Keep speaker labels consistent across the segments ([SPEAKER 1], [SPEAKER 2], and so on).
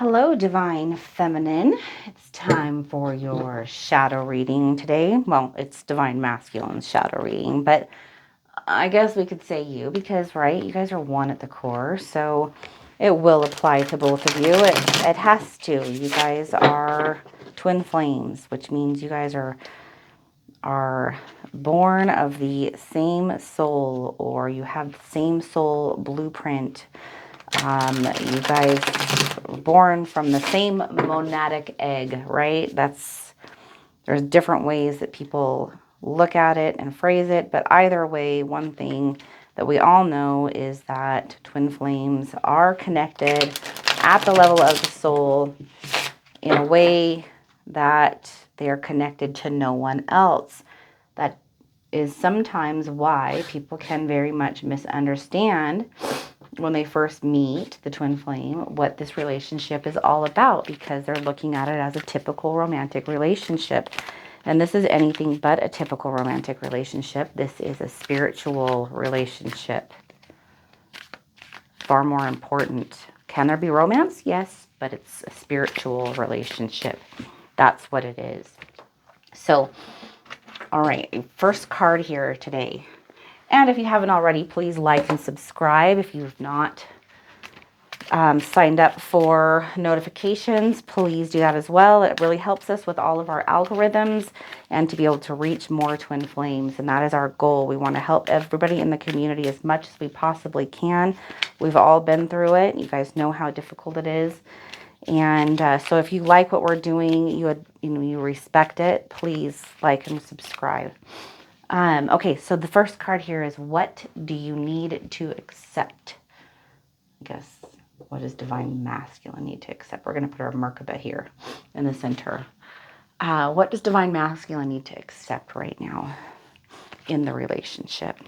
[SPEAKER 1] Hello, Divine Feminine. It's time for your shadow reading today. Well, it's Divine Masculine's shadow reading, but I guess we could say you because, right, you guys are one at the core, so it will apply to both of you. It has to. You guys are twin flames, which means you guys are born of the same soul, or you have the same soul blueprint. You guys were born from the same monadic egg, right? There's different ways that people look at it and phrase it, but either way, one thing that we all know is that twin flames are connected at the level of the soul in a way that they are connected to no one else. That is sometimes why people can very much misunderstand when they first meet the twin flame what this relationship is all about, because they're looking at it as a typical romantic relationship. And this is anything but a typical romantic relationship. This is a spiritual relationship. Far more important. Can there be romance? Yes, but it's a spiritual relationship. That's what it is. So, all right, first card here today. And if you haven't already, please like and subscribe. If you've not signed up for notifications, please do that as well. It really helps us with all of our algorithms and to be able to reach more twin flames. And that is our goal. We want to help everybody in the community as much as we possibly can. We've all been through it. You guys know how difficult it is. And so if you like what we're doing, you respect it, please like and subscribe. Okay, so the first card here is, what do you need to accept? I guess, what does Divine Masculine need to accept? We're going to put our Merkaba here in the center. What does Divine Masculine need to accept right now in the relationship?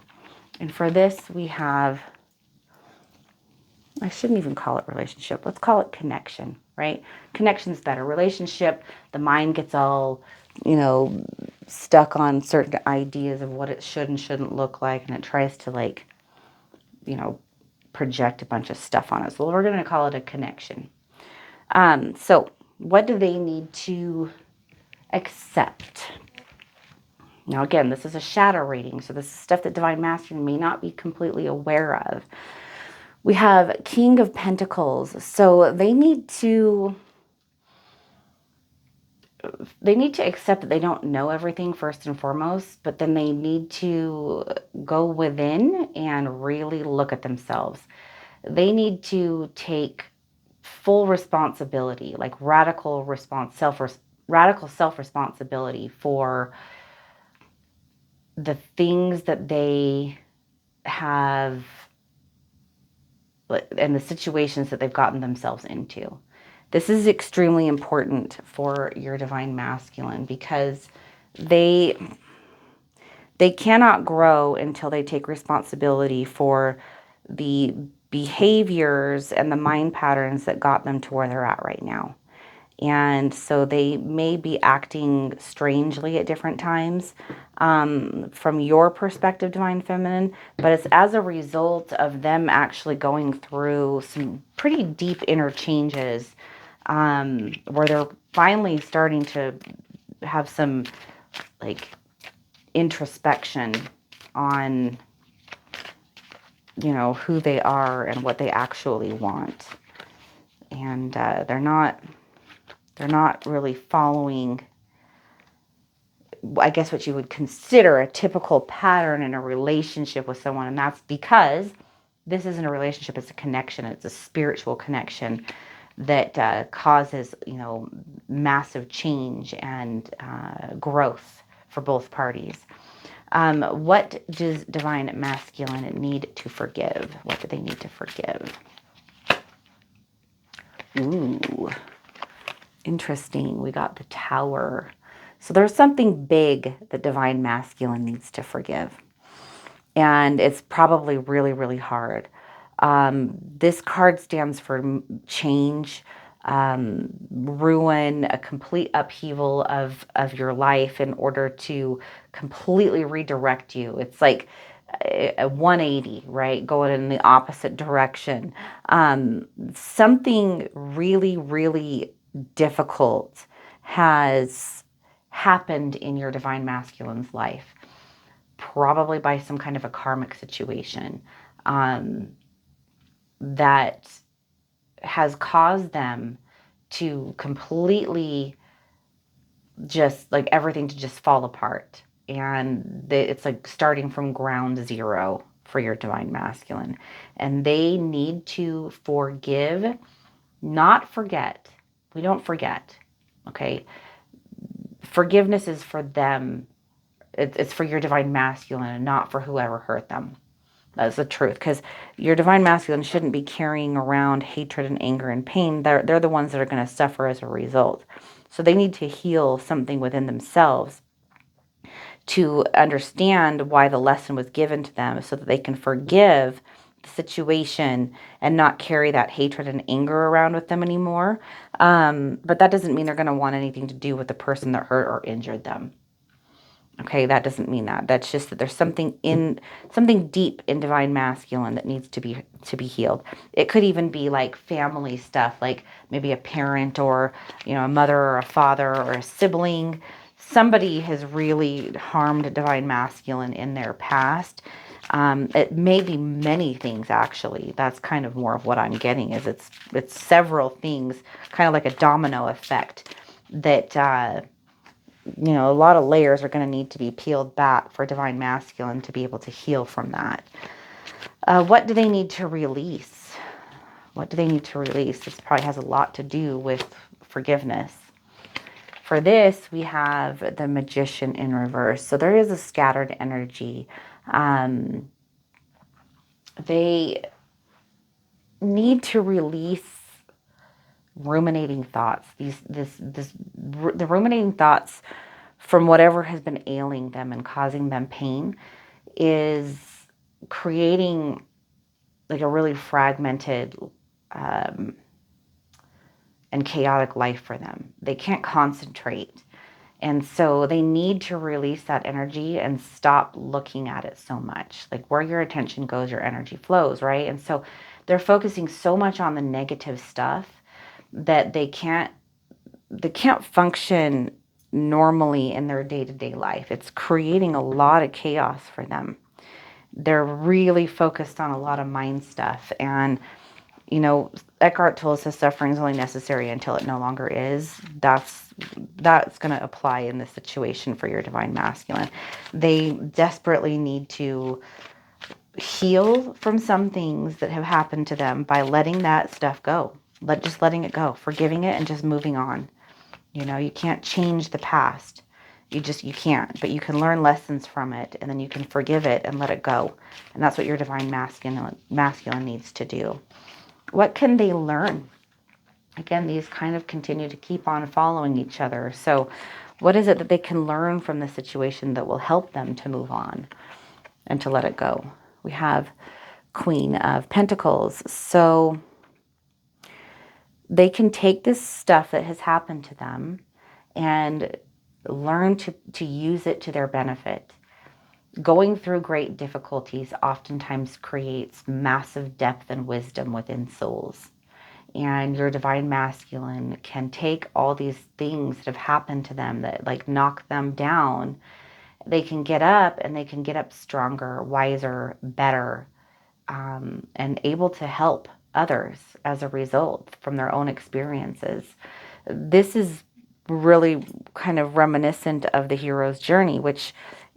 [SPEAKER 1] And for this, we have, I shouldn't even call it relationship. Let's call it connection, right? Connection's better. Relationship, the mind gets all, stuck on certain ideas of what it should and shouldn't look like, and it tries to project a bunch of stuff on us. Well, we're going to call it a connection. So what do they need to accept? Now, again, this is a shadow reading, so this is stuff that Divine Masculine may not be completely aware of. We have King of Pentacles. So they need to accept that they don't know everything first and foremost, but then they need to go within and really look at themselves. They need to take full responsibility, like radical self-responsibility for the things that they have and the situations that they've gotten themselves into. This is extremely important for your Divine Masculine, because they cannot grow until they take responsibility for the behaviors and the mind patterns that got them to where they're at right now. And so they may be acting strangely at different times from your perspective, Divine Feminine, but it's as a result of them actually going through some pretty deep inner changes where they're finally starting to have some introspection on who they are and what they actually want. And they're not really following, I guess, what you would consider a typical pattern in a relationship with someone. And that's because this isn't a relationship, it's a connection. It's a spiritual connection that causes, massive change and growth for both parties. What does Divine Masculine need to forgive? What do they need to forgive? Ooh, interesting. We got the Tower. So there's something big that Divine Masculine needs to forgive. And it's probably really, really hard. This card stands for change, ruin, a complete upheaval of your life in order to completely redirect you. It's like a 180, right? Going in the opposite direction. Something really, really difficult has happened in your divine masculine's life, probably by some kind of a karmic situation that has caused them to completely just like everything to just fall apart. And it's like starting from ground zero for your divine masculine. And they need to forgive, not forget. We don't forget. Okay. Forgiveness is for them. It's for your divine masculine and not for whoever hurt them. That's the truth. Because your divine masculine shouldn't be carrying around hatred and anger and pain. They're the ones that are going to suffer as a result. So they need to heal something within themselves to understand why the lesson was given to them so that they can forgive the situation and not carry that hatred and anger around with them anymore. But that doesn't mean they're going to want anything to do with the person that hurt or injured them. Okay, that doesn't mean that. That's just that there's something deep in divine masculine that needs to be healed. It could even be like family stuff, like maybe a parent or, a mother or a father or a sibling. Somebody has really harmed divine masculine in their past. It may be many things actually. That's kind of more of what I'm getting is it's several things, kind of like a domino effect that a lot of layers are going to need to be peeled back for divine masculine to be able to heal from that. What do they need to release? What do they need to release? This probably has a lot to do with forgiveness. For this, we have the Magician in reverse. So there is a scattered energy. They need to release ruminating thoughts. The ruminating thoughts from whatever has been ailing them and causing them pain is creating like a really fragmented and chaotic life for them. They can't concentrate. And so they need to release that energy and stop looking at it so much. Like where your attention goes, your energy flows, right? And so they're focusing so much on the negative stuff that they can't function normally in their day-to-day life. It's creating a lot of chaos for them. They're really focused on a lot of mind stuff. And, Eckhart Tolle says suffering is only necessary until it no longer is. That's going to apply in this situation for your divine masculine. They desperately need to heal from some things that have happened to them by letting that stuff go. Just letting it go, forgiving it and just moving on. You can't change the past. You can't, but you can learn lessons from it and then you can forgive it and let it go. And that's what your divine masculine needs to do. What can they learn? Again, these kind of continue to keep on following each other. So what is it that they can learn from the situation that will help them to move on and to let it go? We have Queen of Pentacles. So they can take this stuff that has happened to them and learn to use it to their benefit. Going through great difficulties oftentimes creates massive depth and wisdom within souls. And your divine masculine can take all these things that have happened to them that like knock them down. They can get up and they can get up stronger, wiser, better, and able to help others as a result from their own experiences. This is really kind of reminiscent of the hero's journey, which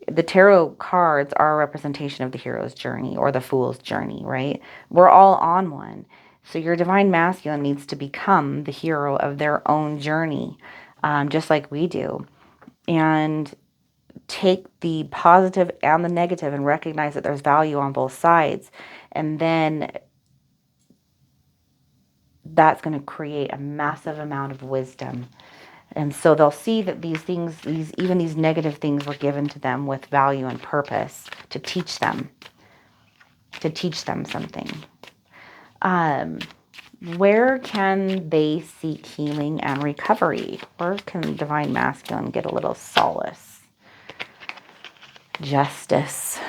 [SPEAKER 1] the tarot cards are a representation of the hero's journey or the fool's journey, right? We're all on one. So your divine masculine needs to become the hero of their own journey, just like we do. And take the positive and the negative and recognize that there's value on both sides. And then that's going to create a massive amount of wisdom. And so they'll see that these things, even these negative things were given to them with value and purpose to teach them something. Where can they seek healing and recovery? Where can divine masculine get a little solace? Justice.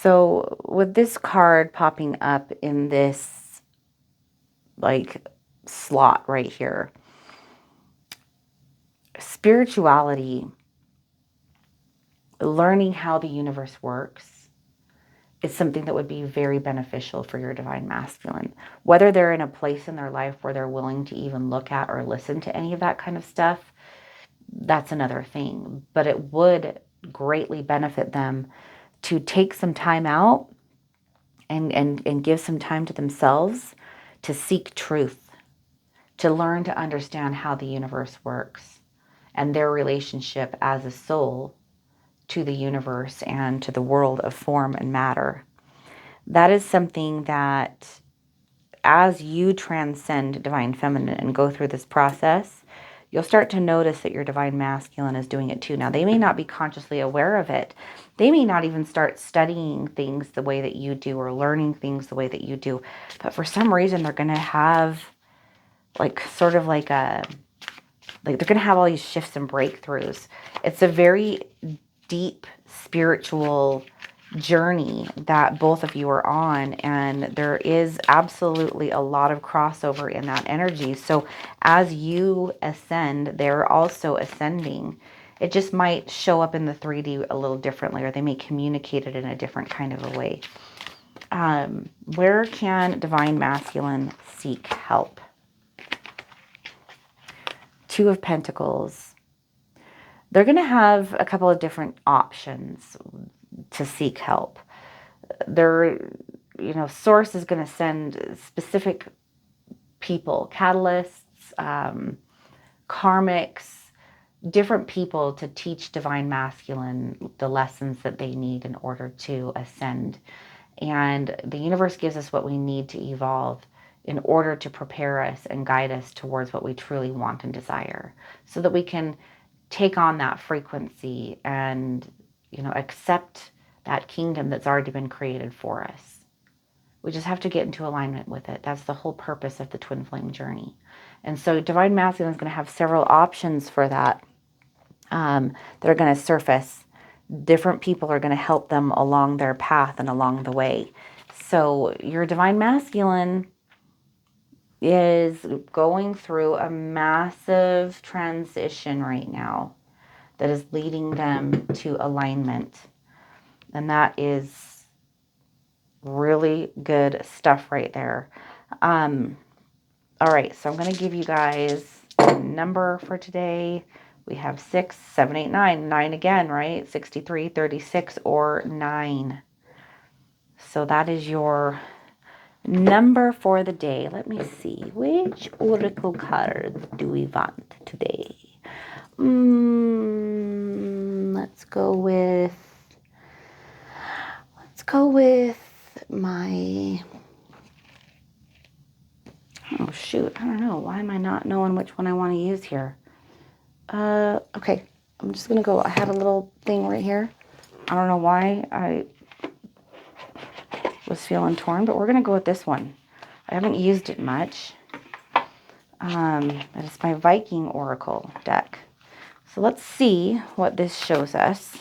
[SPEAKER 1] So with this card popping up in this like slot right here, spirituality, learning how the universe works, is something that would be very beneficial for your divine masculine. Whether they're in a place in their life where they're willing to even look at or listen to any of that kind of stuff, that's another thing. But it would greatly benefit them to take some time out and give some time to themselves to seek truth, to learn to understand how the universe works and their relationship as a soul to the universe and to the world of form and matter. That is something that, as you transcend divine feminine and go through this process, you'll start to notice that your divine masculine is doing it too. Now, they may not be consciously aware of it. They may not even start studying things the way that you do or learning things the way that you do. But for some reason, they're going to have like sort of like a, like they're going to have all these shifts and breakthroughs. It's a very deep spiritual journey that both of you are on, and there is absolutely a lot of crossover in that energy. So as you ascend, they're also ascending. It just might show up in the 3D a little differently, or they may communicate it in a different kind of a way. Where can divine masculine seek help? Two of Pentacles. They're going to have a couple of different options to seek help. Their, source is going to send specific people, catalysts, karmics, different people to teach divine masculine the lessons that they need in order to ascend. And the universe gives us what we need to evolve in order to prepare us and guide us towards what we truly want and desire, so that we can take on that frequency and, accept that kingdom that's already been created for us. We just have to get into alignment with it. That's the whole purpose of the twin flame journey. And so divine masculine is going to have several options for that that are going to surface. Different people are going to help them along their path and along the way. So your divine masculine is going through a massive transition right now that is leading them to alignment. And that is really good stuff right there. All right, so I'm going to give you guys a number for today. We have 6, 7, 8, 9. 9 again, right? 63, 36, or 9. So that is your number for the day. Let me see. Which oracle cards do we want today? Let's go with my, oh shoot, I don't know. Why am I not knowing which one I want to use here? Okay, I'm just going to go, I had a little thing right here. I don't know why I was feeling torn, but we're going to go with this one. I haven't used it much. That is my Viking Oracle deck. So let's see what this shows us,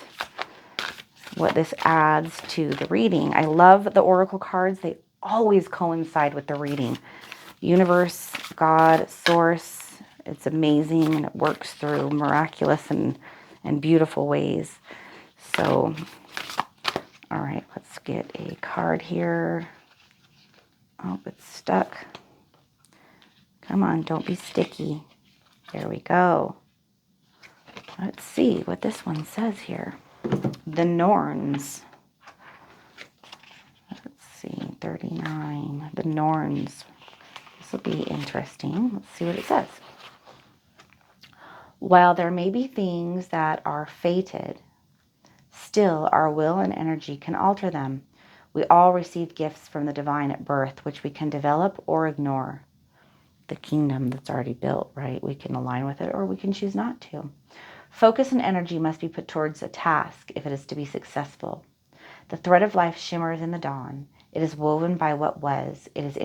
[SPEAKER 1] what this adds to the reading. I love the Oracle cards. They always coincide with the reading. Universe, God, Source. It's amazing, and it works through miraculous and beautiful ways. So, all right, let's get a card here. Oh, it's stuck. Come on, don't be sticky. There we go. Let's see what this one says here. The Norns. Let's see, 39. The Norns. This will be interesting. Let's see what it says. While there may be things that are fated, still our will and energy can alter them. We all receive gifts from the divine at birth, which we can develop or ignore. The kingdom that's already built, right? We can align with it or we can choose not to. Focus and energy must be put towards a task if it is to be successful. The thread of life shimmers in the dawn. It is woven by what was. It is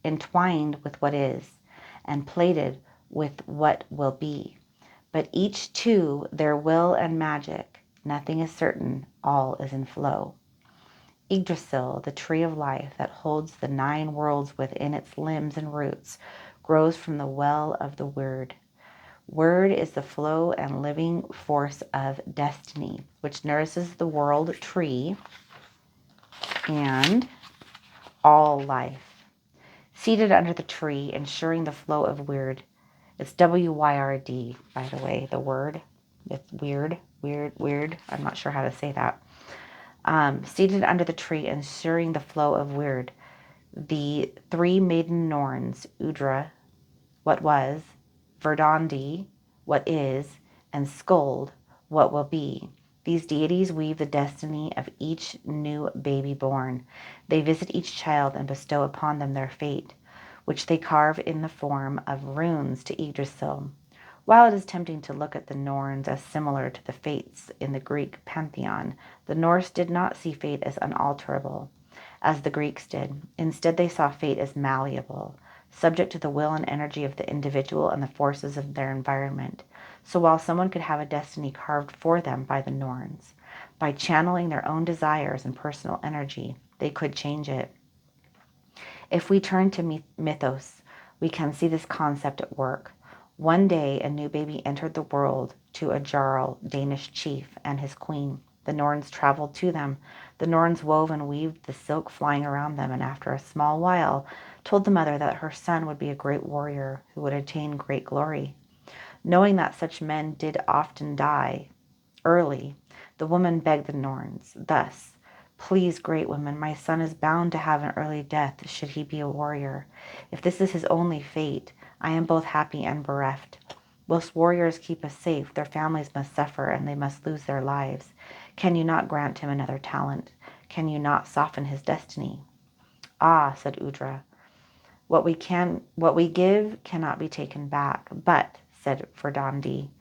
[SPEAKER 1] entwined with what is, and plated with what will be. But each to their will and magic. Nothing is certain. All is in flow. Yggdrasil, the tree of life that holds the 9 worlds within its limbs and roots, grows from the well of the Word. Word is the flow and living force of destiny, which nourishes the world tree and all life. Seated under the tree, ensuring the flow of Word. It's WYRD, by the way, the word. It's weird. I'm not sure how to say that. Seated under the tree, ensuring the flow of Word. The 3 maiden Norns, Udra, what was, Verdandi, what is, and Skuld, what will be. These deities weave the destiny of each new baby born. They visit each child and bestow upon them their fate, which they carve in the form of runes to Yggdrasil. While it is tempting to look at the Norns as similar to the fates in the Greek pantheon, the Norse did not see fate as unalterable, as the Greeks did. Instead, they saw fate as malleable, subject to the will and energy of the individual and the forces of their environment. So while someone could have a destiny carved for them by the Norns, by channeling their own desires and personal energy, they could change it. If we turn to mythos, we can see this concept at work. One day, a new baby entered the world to a Jarl, Danish chief, and his queen. The Norns traveled to them. The Norns wove and weaved the silk flying around them, and after a small while, told the mother that her son would be a great warrior who would attain great glory. Knowing that such men did often die early, the woman begged the Norns thus, "Please, great women, my son is bound to have an early death should he be a warrior. If this is his only fate, I am both happy and bereft. Whilst warriors keep us safe, their families must suffer and they must lose their lives. Can you not grant him another talent? Can you not soften his destiny?" "Ah," said Udra, what we give cannot be taken back. But, said Verdandi,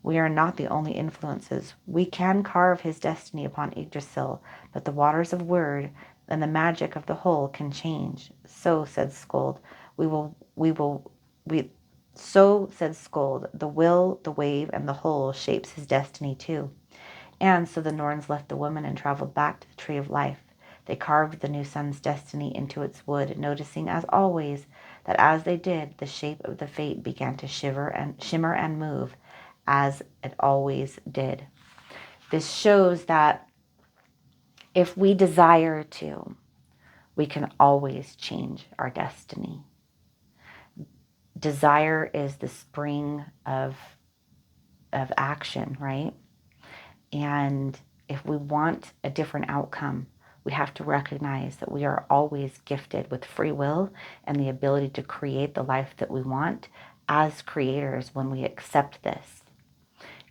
[SPEAKER 1] we are not the only influences. We can carve his destiny upon Yggdrasil, but the waters of Word and the magic of the whole can change. So, said Skuld, so, said Skuld, the will, the wave, and the whole shapes his destiny too. And so the Norns left the woman and traveled back to the Tree of Life. They carved the new sun's destiny into its wood, noticing, as always, that as they did, the shape of the fate began to shimmer and move, as it always did. This shows that if we desire to, we can always change our destiny. Desire is the spring of action, right? And if we want a different outcome, we have to recognize that we are always gifted with free will and the ability to create the life that we want as creators when we accept this.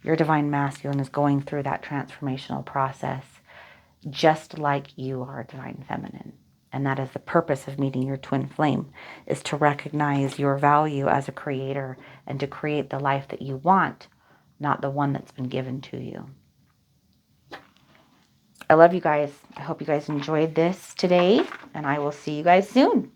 [SPEAKER 1] Your divine masculine is going through that transformational process just like you are divine feminine. And that is the purpose of meeting your twin flame, is to recognize your value as a creator and to create the life that you want, not the one that's been given to you. I love you guys. I hope you guys enjoyed this today, and I will see you guys soon.